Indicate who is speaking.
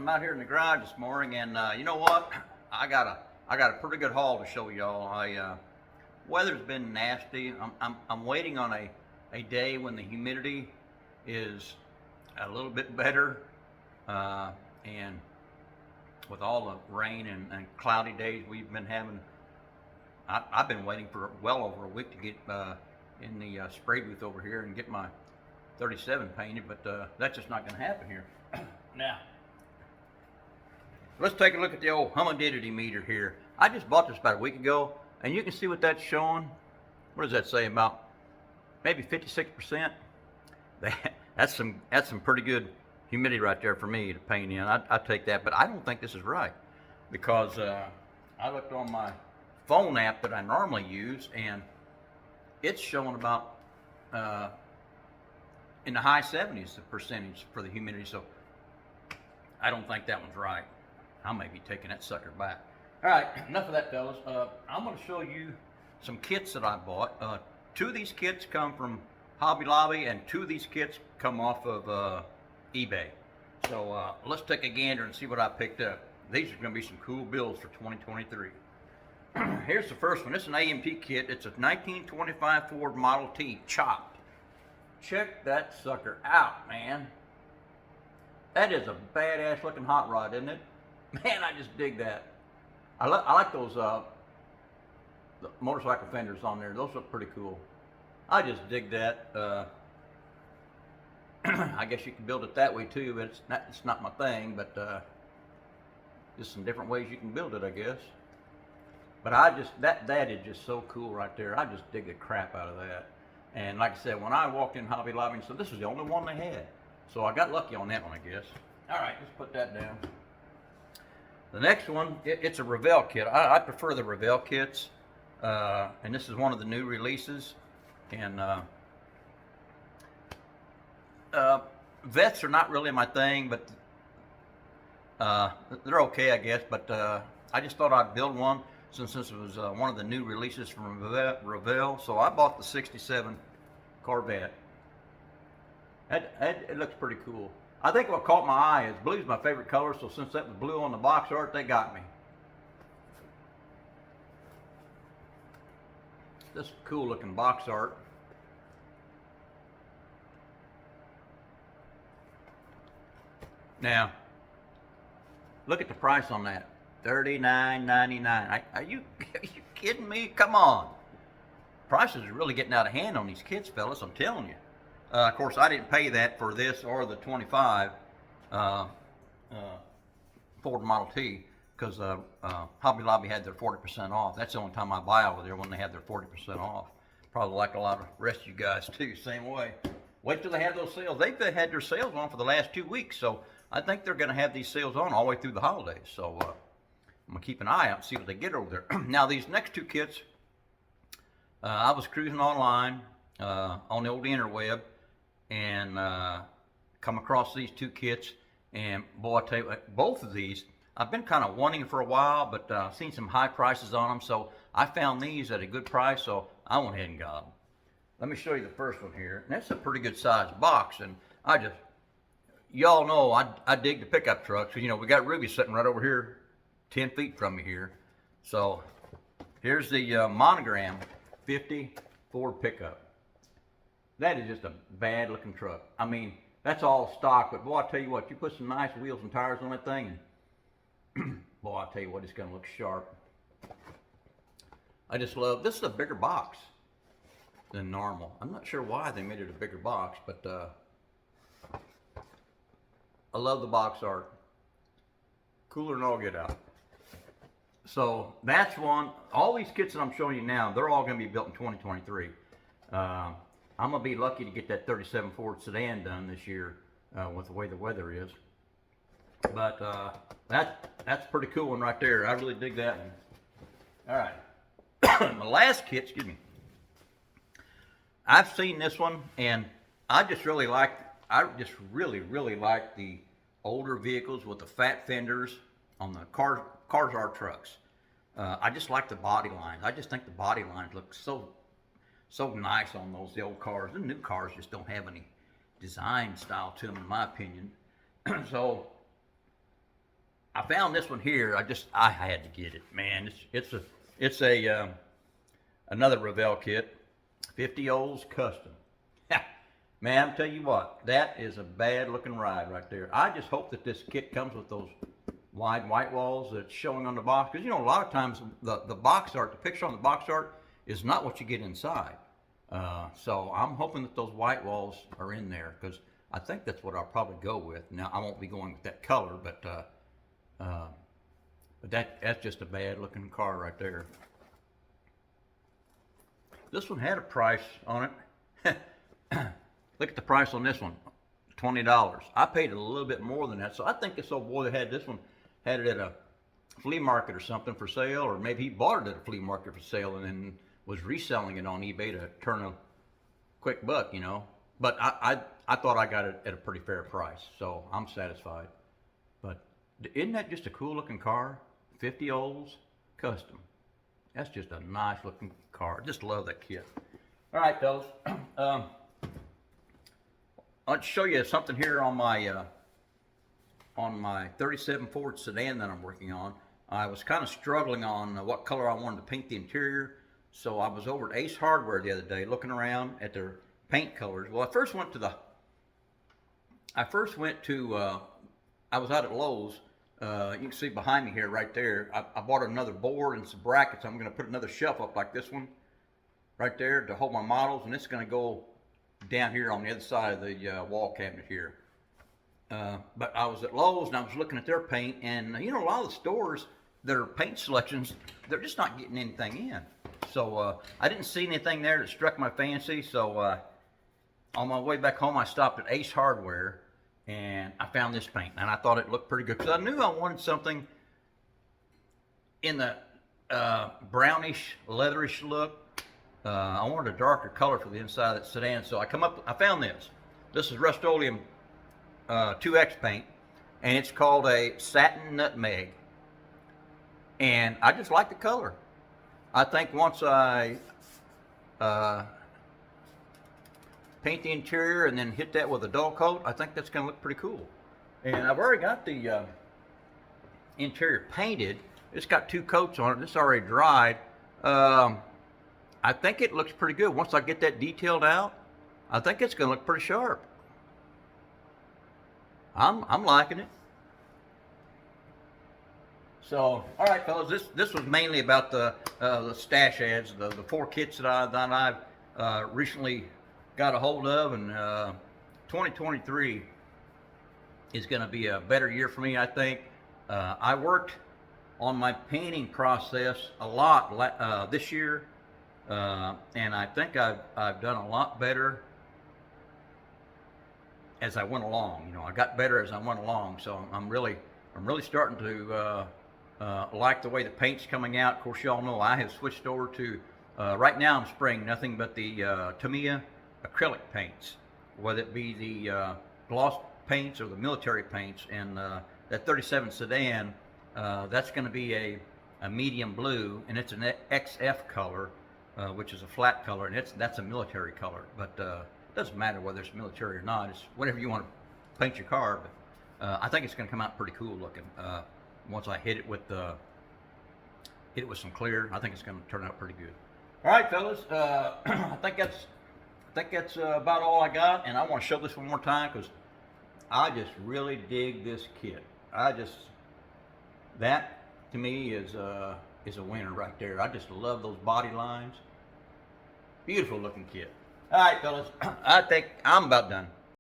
Speaker 1: I'm out here in the garage this morning, and you know what? I got a pretty good haul to show y'all. Weather's been nasty. I'm waiting on a day when the humidity is a little bit better, and with all the rain and cloudy days we've been having, I've been waiting for well over a week to get in the spray booth over here and get my 37 painted, but that's just not going to happen here. Now, let's take a look at the old humidity meter here. I just bought this about a week ago, and you can see what that's showing. What does that say? About maybe 56%. That's some pretty good humidity right there for me to paint in. I take that, but I don't think this is right, because I looked on my phone app that I normally use, and it's showing about in the high 70s the percentage for the humidity. So I don't think that one's right. I may be taking that sucker back. All right, enough of that, fellas. I'm going to show you some kits that I bought. Two of these kits come from Hobby Lobby, and two of these kits come off of eBay. So let's take a gander and see what I picked up. These are going to be some cool builds for 2023. Here's the first one. It's an AMT kit. It's a 1925 Ford Model T chopped. Check that sucker out, man. That is a badass looking hot rod, isn't it? Man, I just dig that. I like those the motorcycle fenders on there. Those look pretty cool. I just dig that. I guess you can build it that way too, but it's not my thing. But just some different ways you can build it, I guess. But that is just so cool right there. I just dig the crap out of that. And like I said, when I walked in Hobby Lobby and said this was the only one they had, so I got lucky on that one, I guess. All right, let's put that down. The next one, it's a Revell kit. I prefer the Revell kits, and this is one of the new releases. And vets are not really my thing, but they're okay, I guess. But I just thought I'd build one since this was one of the new releases from Revell. So I bought the '67 Corvette. It looks pretty cool. I think what caught my eye is blue's my favorite color, so since that was blue on the box art, they got me. This cool looking box art. Now, look at the price on that. $39.99. Are you kidding me? Come on. Prices are really getting out of hand on these kits, fellas, I'm telling you. Of course, I didn't pay that for this or the 25 Ford Model T, because Hobby Lobby had their 40% off. That's the only time I buy over there, when they have their 40% off. Probably like a lot of the rest of you guys too, same way. Wait till they have those sales. They've had their sales on for the last 2 weeks, so I think they're going to have these sales on all the way through the holidays. So I'm going to keep an eye out and see what they get over there. Now, these next two kits, I was cruising online on the old interweb, and come across these two kits, and boy, I tell you what, both of these I've been kind of wanting for a while, but I've seen some high prices on them, so I found these at a good price, so I went ahead and got them. Let me show you the first one here. And that's a pretty good sized box, and y'all know I dig the pickup trucks. You know, we got Ruby sitting right over here 10 feet from me here. So here's the monogram 50 Ford pickup. That is just a bad looking truck. I mean, that's all stock, but boy, I tell you what, you put some nice wheels and tires on that thing, and boy, I tell you what, it's gonna look sharp. I just love, this is a bigger box than normal. I'm not sure why they made it a bigger box, but I love the box art. Cooler than all get out. So that's one. All these kits that I'm showing you now, they're all gonna be built in 2023. I'm going to be lucky to get that 37 Ford sedan done this year with the way the weather is. But that's a pretty cool one right there. I really dig that one. All right. My last kit, excuse me. I've seen this one, and I just really like the older vehicles with the fat fenders on the cars are trucks. I just like the body lines. I just think the body lines look so nice on the old cars. The new cars just don't have any design style to them, in my opinion. So found this one here. I had to get it, man. It's a another Revell kit, 50 Olds Custom. Man, I'm tell you what, that is a bad looking ride right there. I just hope that this kit comes with those wide white walls that's showing on the box, because you know a lot of times the box art, the picture on the box art is not what you get inside. So I'm hoping that those white walls are in there, because I think that's what I'll probably go with. Now I won't be going with that color, but that's just a bad looking car right there. This one had a price on it. Look at the price on this one, $20. I paid a little bit more than that, so I think this old boy that had this one had it at a flea market or something for sale, or maybe he bought it at a flea market for sale and then was reselling it on eBay to turn a quick buck, you know. But I thought I got it at a pretty fair price, so I'm satisfied. But isn't that just a cool looking car? 50 Olds Custom. That's just a nice looking car. Just love that kit. All right, fellas. I'll show you something here on my 37 Ford sedan that I'm working on. I was kind of struggling on what color I wanted to paint the interior, so I was over at Ace Hardware the other day looking around at their paint colors. Well, I first went to I was out at Lowe's. You can see behind me here, right there. I bought another board and some brackets. I'm going to put another shelf up like this one, right there, to hold my models, and it's going to go down here on the other side of the wall cabinet here. But I was at Lowe's and I was looking at their paint, and you know, a lot of the stores, their paint selections, they're just not getting anything in. So I didn't see anything there that struck my fancy. So on my way back home, I stopped at Ace Hardware and I found this paint, and I thought it looked pretty good because I knew I wanted something in the brownish, leatherish look. I wanted a darker color for the inside of that sedan, so I found this. This is Rust-Oleum 2X paint, and it's called a Satin Nutmeg. And I just like the color. I think once I paint the interior and then hit that with a dull coat, I think that's going to look pretty cool. And I've already got the interior painted. It's got 2 coats on it. It's already dried. I think it looks pretty good. Once I get that detailed out, I think it's going to look pretty sharp. I'm liking it. So, all right, fellas, this was mainly about the stash ads, the 4 kits that I've recently got a hold of, and 2023 is going to be a better year for me, I think. I worked on my painting process a lot this year. And I think I've done a lot better as I went along. You know, I got better as I went along. So I'm really starting to like the way the paint's coming out. Of course, y'all know I have switched over to right now I'm spraying nothing but the Tamiya acrylic paints, whether it be the gloss paints or the military paints. And that 37 sedan, that's going to be a medium blue, and it's an XF color. Which is a flat color, and that's a military color. But it doesn't matter whether it's military or not. It's whatever you want to paint your car. But I think it's going to come out pretty cool looking. Once I hit it with some clear, I think it's going to turn out pretty good. All right, fellas. I think that's about all I got, and I want to show this one more time because I just really dig this kit. That to me is a winner right there. I just love those body lines. Beautiful looking kit. All right, fellas, I think I'm about done.